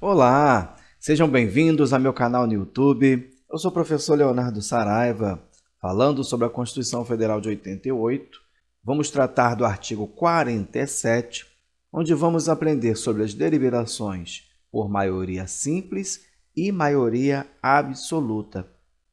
Olá, sejam bem-vindos ao meu canal no YouTube. Eu sou o professor Leonardo Saraiva, falando sobre a Constituição Federal de 88. Vamos tratar do artigo 47, onde vamos aprender sobre as deliberações por maioria simples e maioria absoluta.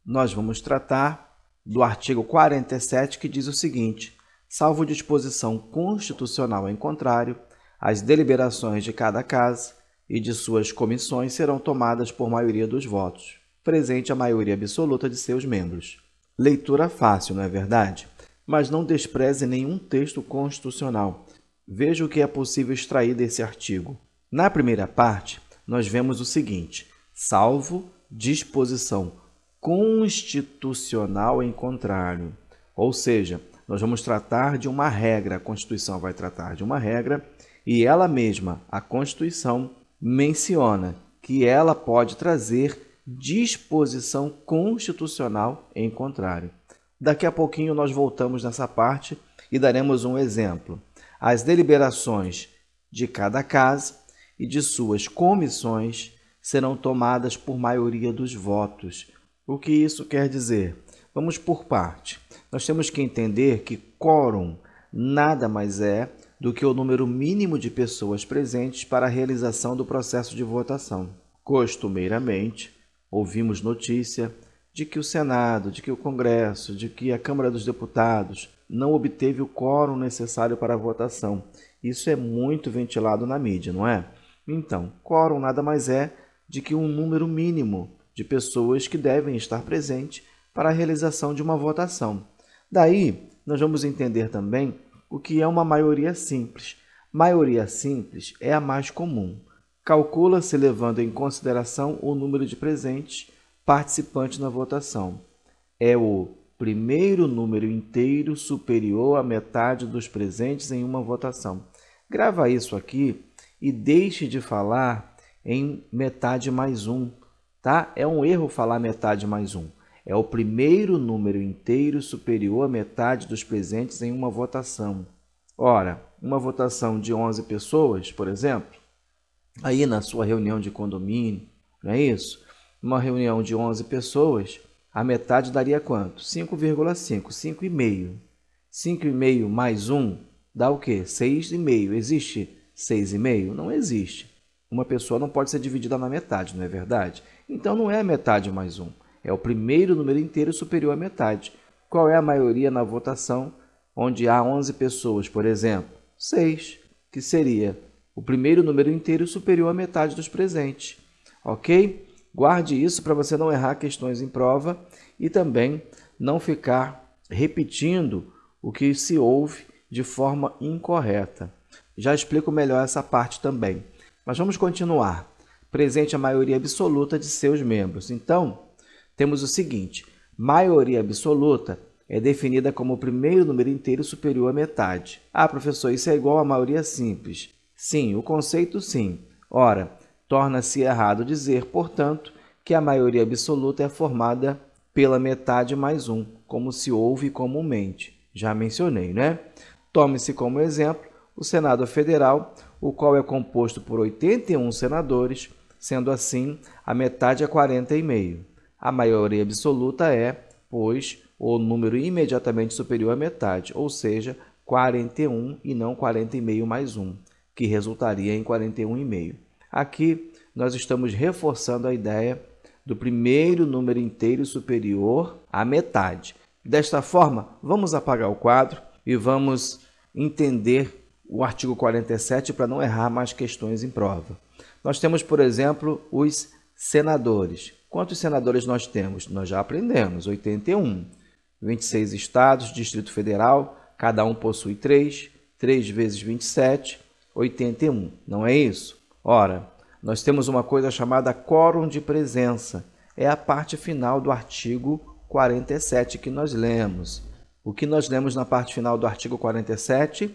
Nós vamos tratar do artigo 47, que diz o seguinte: salvo disposição constitucional em contrário, as deliberações de cada casa e de suas comissões serão tomadas por maioria dos votos, presente a maioria absoluta de seus membros. Leitura fácil, não é verdade? Mas não despreze nenhum texto constitucional. Veja o que é possível extrair desse artigo. Na primeira parte, nós vemos o seguinte: salvo disposição constitucional em contrário. Ou seja, nós vamos tratar de uma regra, a Constituição vai tratar de uma regra, e ela mesma, a Constituição, menciona que ela pode trazer disposição constitucional em contrário. Daqui a pouquinho nós voltamos nessa parte e daremos um exemplo. As deliberações de cada casa e de suas comissões serão tomadas por maioria dos votos. O que isso quer dizer? Vamos por parte. Nós temos que entender que quórum nada mais é do que o número mínimo de pessoas presentes para a realização do processo de votação. Costumeiramente, ouvimos notícia de que o Senado, de que o Congresso, de que a Câmara dos Deputados não obteve o quórum necessário para a votação. Isso é muito ventilado na mídia, não é? Então, quórum nada mais é de que um número mínimo de pessoas que devem estar presentes para a realização de uma votação. Daí, nós vamos entender também o que é uma maioria simples. Maioria simples é a mais comum. Calcula-se levando em consideração o número de presentes participantes na votação. É o primeiro número inteiro superior à metade dos presentes em uma votação. Grava isso aqui e deixe de falar em metade mais um, tá? É um erro falar metade mais um. É o primeiro número inteiro superior à metade dos presentes em uma votação. Ora, uma votação de 11 pessoas, por exemplo, aí na sua reunião de condomínio, não é isso? Uma reunião de 11 pessoas, a metade daria quanto? 5,5, 5,5. 5,5 mais 1 dá o quê? 6,5. Existe 6,5? Não existe. Uma pessoa não pode ser dividida na metade, não é verdade? Então não é a metade mais 1. É o primeiro número inteiro superior à metade. Qual é a maioria na votação onde há 11 pessoas, por exemplo? 6, que seria o primeiro número inteiro superior à metade dos presentes. Ok? Guarde isso para você não errar questões em prova e também não ficar repetindo o que se ouve de forma incorreta. Já explico melhor essa parte também. Mas vamos continuar. Presente a maioria absoluta de seus membros. Então, temos o seguinte: maioria absoluta é definida como o primeiro número inteiro superior à metade. Ah, professor, isso é igual à maioria simples. Sim, o conceito sim. Ora, torna-se errado dizer, portanto, que a maioria absoluta é formada pela metade mais um, como se ouve comumente. Já mencionei, né? Tome-se como exemplo o Senado Federal, o qual é composto por 81 senadores, sendo assim, a metade é 40,5. A maioria absoluta é, pois, o número imediatamente superior à metade, ou seja, 41 e não 40,5 mais 1, que resultaria em 41,5. Aqui, nós estamos reforçando a ideia do primeiro número inteiro superior à metade. Desta forma, vamos apagar o quadro e vamos entender o artigo 47 para não errar mais questões em prova. Nós temos, por exemplo, os senadores. Quantos senadores nós temos? Nós já aprendemos, 81. 26 estados, Distrito Federal, cada um possui 3. 3 vezes 27, 81. Não é isso? Ora, nós temos uma coisa chamada quórum de presença. É a parte final do artigo 47 que nós lemos. O que nós lemos na parte final do artigo 47?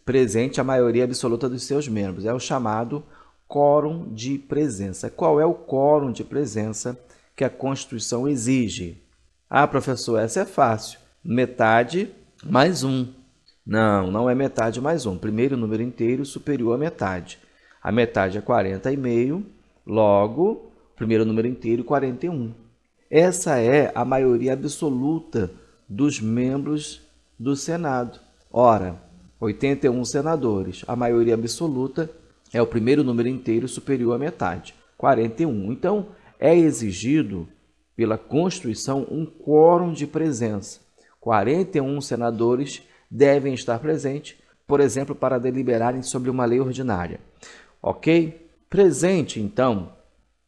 Presente a maioria absoluta dos seus membros. É o chamado quórum de presença. Qual é o quórum de presença que a Constituição exige? Ah, professor, essa é fácil. Metade mais 1. Não, não é metade mais 1. Primeiro número inteiro superior à metade. A metade é 40,5 Logo, primeiro número inteiro, 41. Essa é a maioria absoluta dos membros do Senado. Ora, 81 senadores. A maioria absoluta é o primeiro número inteiro superior à metade, 41. Então, é exigido pela Constituição um quórum de presença. 41 senadores devem estar presentes, por exemplo, para deliberarem sobre uma lei ordinária. Ok? Presente, então,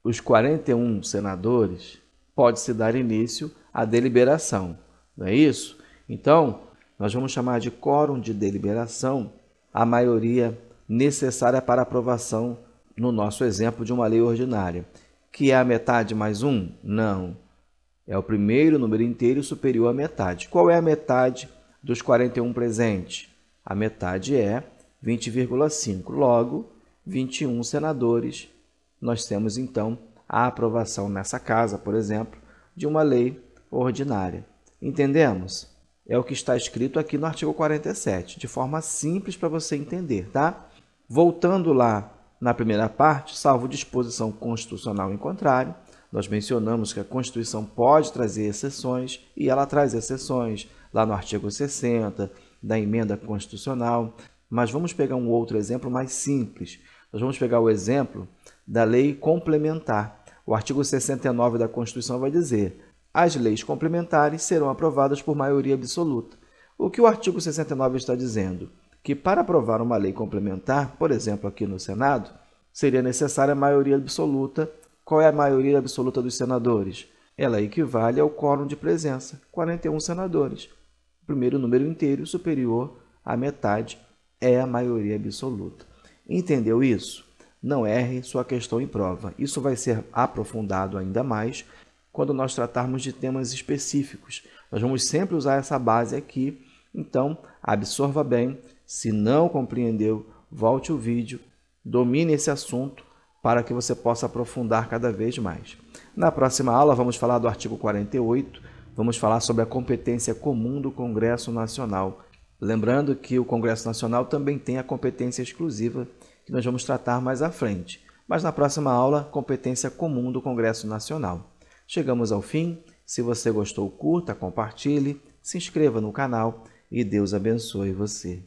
os 41 senadores, pode-se dar início à deliberação. Não é isso? Então, nós vamos chamar de quórum de deliberação a maioria necessária para aprovação, no nosso exemplo, de uma lei ordinária. Que é a metade mais um? Não. É o primeiro número inteiro superior à metade. Qual é a metade dos 41 presentes? A metade é 20,5. Logo, 21 senadores. Nós temos, então, a aprovação nessa casa, por exemplo, de uma lei ordinária. Entendemos? É o que está escrito aqui no artigo 47, de forma simples para você entender, tá? Voltando lá na primeira parte, salvo disposição constitucional em contrário, nós mencionamos que a Constituição pode trazer exceções, e ela traz exceções lá no artigo 60 da emenda constitucional, mas vamos pegar um outro exemplo mais simples. Nós vamos pegar o exemplo da lei complementar. O artigo 69 da Constituição vai dizer: as leis complementares serão aprovadas por maioria absoluta. O que o artigo 69 está dizendo? Que para aprovar uma lei complementar, por exemplo, aqui no Senado, seria necessária a maioria absoluta. Qual é a maioria absoluta dos senadores? Ela equivale ao quórum de presença, 41 senadores. O primeiro número inteiro superior à metade é a maioria absoluta. Entendeu isso? Não erre sua questão em prova. Isso vai ser aprofundado ainda mais quando nós tratarmos de temas específicos. Nós vamos sempre usar essa base aqui, então absorva bem. Se não compreendeu, volte o vídeo, domine esse assunto para que você possa aprofundar cada vez mais. Na próxima aula vamos falar do artigo 48, vamos falar sobre a competência comum do Congresso Nacional. Lembrando que o Congresso Nacional também tem a competência exclusiva, que nós vamos tratar mais à frente. Mas na próxima aula, competência comum do Congresso Nacional. Chegamos ao fim. Se você gostou, curta, compartilhe, se inscreva no canal e Deus abençoe você.